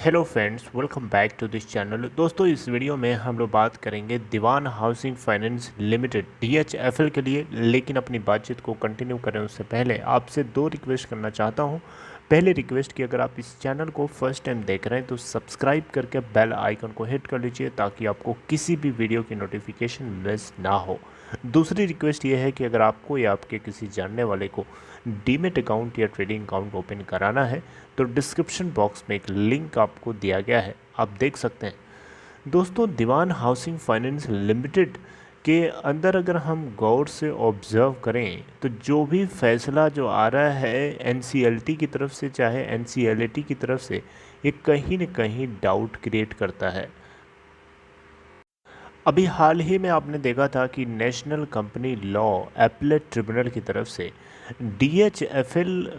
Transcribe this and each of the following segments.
Hello friends, welcome back to this channel. दोस्तों, इस video में हम लोग बात करेंगे Dewan housing finance limited DHFL के लिए। लेकिन अपनी बातचीत को कंटिन्यू करें उससे पहले आपसे दो रिक्वेस्ट करना चाहता हूं। पहले रिक्वेस्ट कि अगर आप इस चैनल को फर्स्ट टाइम देख रहे हैं तो सब्सक्राइब करके बेल आइकन को हिट कर लीजिए ताकि आपको किसी भी वीडियो की नोटिफिकेशन मिस ना हो। दूसरी रिक्वेस्ट ये है कि अगर आपको या आपके किसी जानने वाले को डीमेट अकाउंट या ट्रेडिंग अकाउंट ओपन कराना है तो डिस्क्रिप्शन बॉक्स में एक लिंक आपको दिया गया है, आप देख सकते हैं। दोस्तों, दीवान हाउसिंग फाइनेंस लिमिटेड के अंदर अगर हम गौर से ऑब्ज़र्व करें तो जो भी फैसला जो आ रहा है NCLT की तरफ से चाहे NCLAT की तरफ से, ये कहीं न कहीं डाउट क्रिएट करता है। अभी हाल ही में आपने देखा था कि national company law appellate tribunal की तरफ से DHFL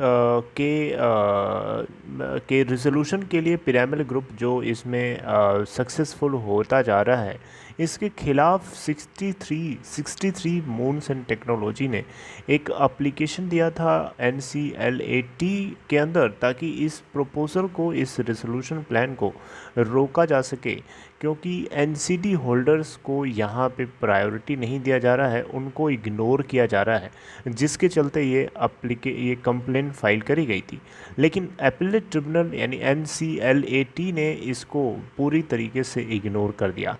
के रिजोल्यूशन के लिए पिरामिड ग्रुप जो इसमें सक्सेसफुल होता जा रहा है, इसके खिलाफ 63 मून्स एंड टेक्नोलॉजी ने एक एप्लीकेशन दिया था NCLAT के अंदर, ताकि इस प्रपोजल को, इस रेजोल्यूशन प्लान को रोका जा सके। क्योंकि NCD होल्डर्स को यहाँ पे प्रायोरिटी नहीं दिया जा रहा है, उनको इग्नोर किया जा रहा है, जिसके चलते ये कंप्लेंट फाइल करी गई थी। लेकिन एपेलेट ट्रिब्यूनल यानी NCLAT ने इसको पूरी तरीके से इग्नोर कर दिया।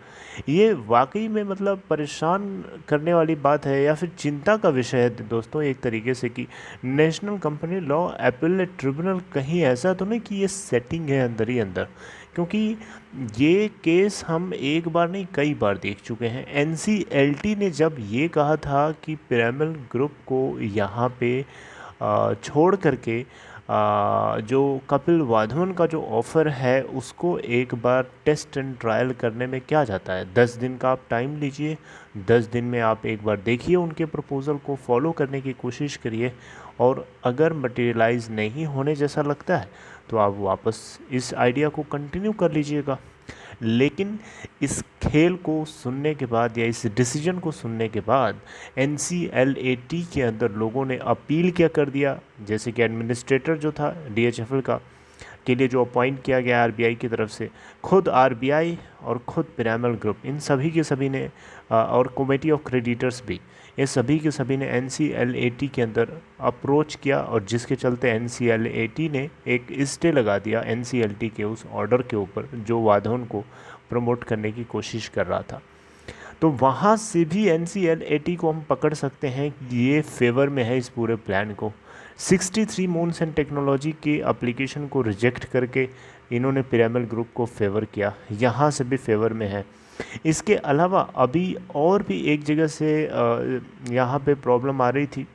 ये वाकई में मतलब परेशान करने वाली बात है या फिर चिंता का विषय है दोस्तों, एक तरीके से कि national company law appellate tribunal कहीं ऐसा तो नहीं कि ये सेटिंग है अंदर ही अंदर। क्योंकि ये केस हम एक बार नहीं कई बार देख चुके हैं। NCLT ने जब ये कहा था कि पिरामिड ग्रुप को यहाँ पे छोड़ करके जो कपिल वाधवन का जो ऑफ़र है उसको एक बार टेस्ट एंड ट्रायल करने में क्या जाता है। 10 दिन का आप टाइम लीजिए, 10 दिन में आप एक बार देखिए, उनके प्रपोज़ल को फॉलो करने की कोशिश करिए, और अगर मटेरियलाइज नहीं होने जैसा लगता है तो आप वापस इस आइडिया को कंटिन्यू कर लीजिएगा। लेकिन इस खेल को सुनने के बाद या इस डिसीजन को सुनने के बाद NCLAT के अंदर लोगों ने अपील क्या कर दिया, जैसे कि एडमिनिस्ट्रेटर जो था DHFL का के लिए जो अपॉइंट किया गया RBI की तरफ से, खुद RBI और खुद पिरामिड ग्रुप, इन सभी के सभी ने और कमेटी ऑफ क्रेडिटर्स भी, ये सभी के सभी ने NCLAT के अंदर अप्रोच किया, और जिसके चलते NCLAT ने एक स्टे लगा दिया NCLT के उस ऑर्डर के ऊपर जो वाधवन को प्रमोट करने की कोशिश कर रहा था। तो वहाँ से भी NCLAT को हम पकड़ सकते हैं कि ये फेवर में है इस पूरे प्लान को। 63 मून्स एंड टेक्नोलॉजी के एप्लीकेशन को रिजेक्ट करके इन्होंने पिरामिड ग्रुप को फेवर किया, यहाँ से भी फेवर में है। इसके अलावा अभी और भी एक जगह से यहाँ पे प्रॉब्लम आ रही थी,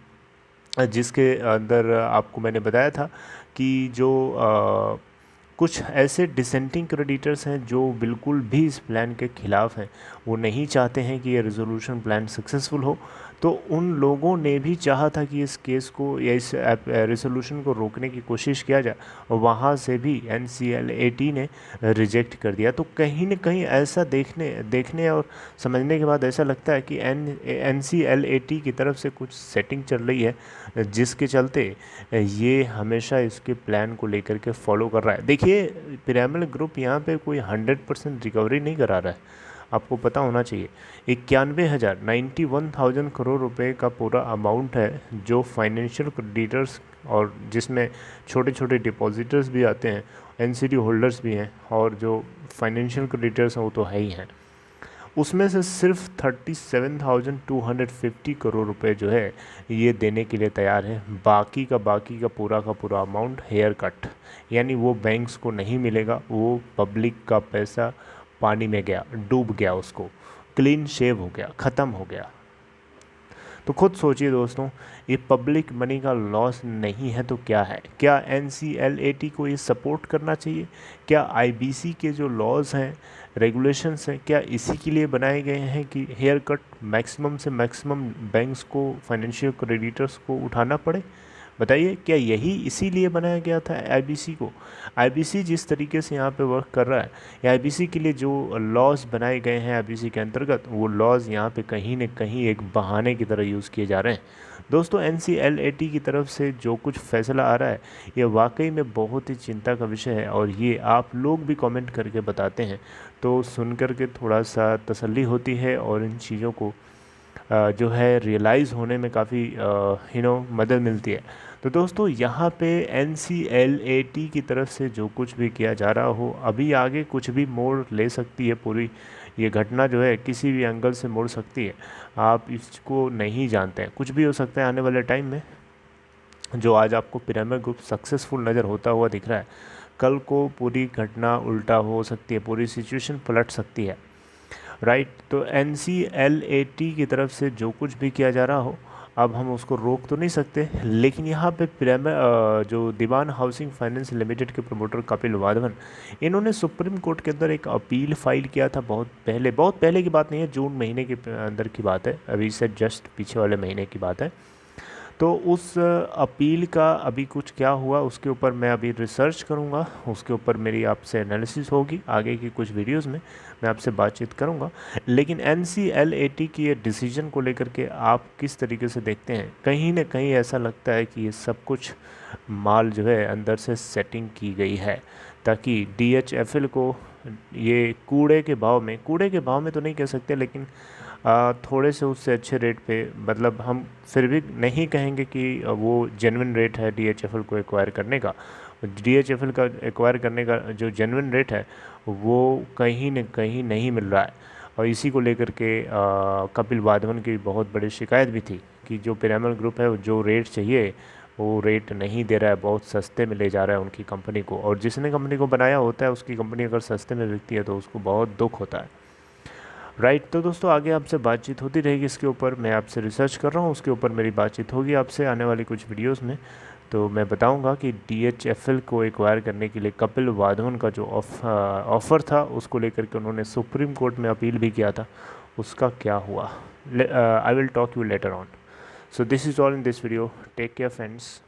जिसके अंदर आपको मैंने बताया था कि जो कुछ ऐसे डिसेंटिंग क्रेडिटर्स हैं जो बिल्कुल भी इस प्लान के ख़िलाफ़ हैं, वो नहीं चाहते हैं कि ये रेजोल्यूशन प्लान सक्सेसफुल हो। तो उन लोगों ने भी चाहा था कि इस केस को या इस रेजोल्यूशन को रोकने की कोशिश किया जाए, और वहाँ से भी NCLAT ने रिजेक्ट कर दिया। तो कहीं न कहीं ऐसा देखने और समझने के बाद ऐसा लगता है कि NCLAT की तरफ से कुछ सेटिंग चल रही है, जिसके चलते ये हमेशा इसके प्लान को लेकर के फॉलो कर रहा है। देखिए, पिरामिड ग्रुप यहाँ पे कोई 100% रिकवरी नहीं करा रहा है, आपको पता होना चाहिए। 91,000 करोड़ रुपए का पूरा अमाउंट है जो फाइनेंशियल क्रेडिटर्स, और जिसमें छोटे छोटे डिपॉजिटर्स भी आते हैं, NCD होल्डर्स भी हैं, और जो फाइनेंशियल क्रेडिटर्स हैं वो तो है ही हैं। उसमें से सिर्फ 37,250 करोड़ रुपए जो है ये देने के लिए तैयार है। बाकी का पूरा अमाउंट हेयर कट, यानी वो बैंक्स को नहीं मिलेगा, वो पब्लिक का पैसा पानी में गया, डूब गया, उसको क्लीन शेव हो गया, ख़त्म हो गया। तो खुद सोचिए दोस्तों, ये पब्लिक मनी का लॉस नहीं है तो क्या है? क्या NCLAT को ये सपोर्ट करना चाहिए? क्या IBC के जो लॉज हैं, रेगुलेशंस हैं, क्या इसी के लिए बनाए गए हैं कि हेयर कट मैक्सिमम से मैक्सिमम बैंक्स को, फाइनेंशियल क्रेडिटर्स को उठाना पड़े? बताइए, क्या यही इसीलिए बनाया गया था IBC को? IBC जिस तरीके से यहाँ पे वर्क कर रहा है, या IBC के लिए जो लॉज बनाए गए हैं IBC के अंतर्गत, वो लॉज यहाँ पे कहीं न कहीं एक बहाने की तरह यूज़ किए जा रहे हैं। दोस्तों NCLAT की तरफ से जो कुछ फैसला आ रहा है ये वाकई में बहुत ही चिंता का विषय है, और ये आप लोग भी कमेंट करके बताते हैं तो सुन कर के थोड़ा सा तसल्ली होती है और इन चीज़ों को जो है रियलाइज़ होने में काफ़ी मदद मिलती है। तो दोस्तों यहाँ पे NCLAT की तरफ से जो कुछ भी किया जा रहा हो, अभी आगे कुछ भी मोड़ ले सकती है, पूरी ये घटना जो है किसी भी एंगल से मुड़ सकती है। आप इसको नहीं जानते हैं, कुछ भी हो सकता है आने वाले टाइम में। जो आज आपको पिरामिड ग्रुप सक्सेसफुल नज़र होता हुआ दिख रहा है, कल को पूरी घटना उल्टा हो सकती है, पूरी सिचुएशन पलट सकती है, राइट। तो NCLAT की तरफ से जो कुछ भी किया जा रहा हो, अब हम उसको रोक तो नहीं सकते, लेकिन यहाँ पे जो दीवान हाउसिंग फाइनेंस लिमिटेड के प्रमोटर कपिल वाधवन, इन्होंने सुप्रीम कोर्ट के अंदर एक अपील फाइल किया था बहुत पहले की बात नहीं है, जून महीने के अंदर की बात है, अभी से जस्ट पीछे वाले महीने की बात है। तो उस अपील का अभी कुछ क्या हुआ उसके ऊपर मैं अभी रिसर्च करूँगा, उसके ऊपर मेरी आपसे एनालिसिस होगी, आगे की कुछ वीडियोस में मैं आपसे बातचीत करूँगा। लेकिन NCLAT की ये डिसीजन को लेकर के आप किस तरीके से देखते हैं? कहीं ना कहीं ऐसा लगता है कि ये सब कुछ माल जो है अंदर से सेटिंग की गई है, ताकि DHFL को ये कूड़े के भाव में तो नहीं कह सकते, लेकिन थोड़े से उससे अच्छे रेट पे, मतलब हम फिर भी नहीं कहेंगे कि वो जेन्युइन रेट है DHFL को एक्वायर करने का। DHFL का एक्वायर करने का जो जेन्युइन रेट है वो कहीं न कहीं नहीं मिल रहा है, और इसी को लेकर के कपिल वाधवन की बहुत बड़ी शिकायत भी थी कि जो पिरामिड ग्रुप है जो रेट चाहिए वो रेट नहीं दे रहा है, बहुत सस्ते में ले जा रहा है उनकी कंपनी को, और जिसने कंपनी को बनाया होता है उसकी कंपनी अगर सस्ते में बिकती है तो उसको बहुत दुख होता है, राइट। तो दोस्तों आगे आपसे बातचीत होती रहेगी इसके ऊपर, मैं आपसे रिसर्च कर रहा हूँ, उसके ऊपर मेरी बातचीत होगी आपसे आने वाली कुछ वीडियोस में। तो मैं बताऊंगा कि DHFL को एक्वायर करने के लिए कपिल वाधवन का जो ऑफ़र था उसको लेकर के उन्होंने सुप्रीम कोर्ट में अपील भी किया था, उसका क्या हुआ। I will talk you later on. So this is all in this video, take care friends.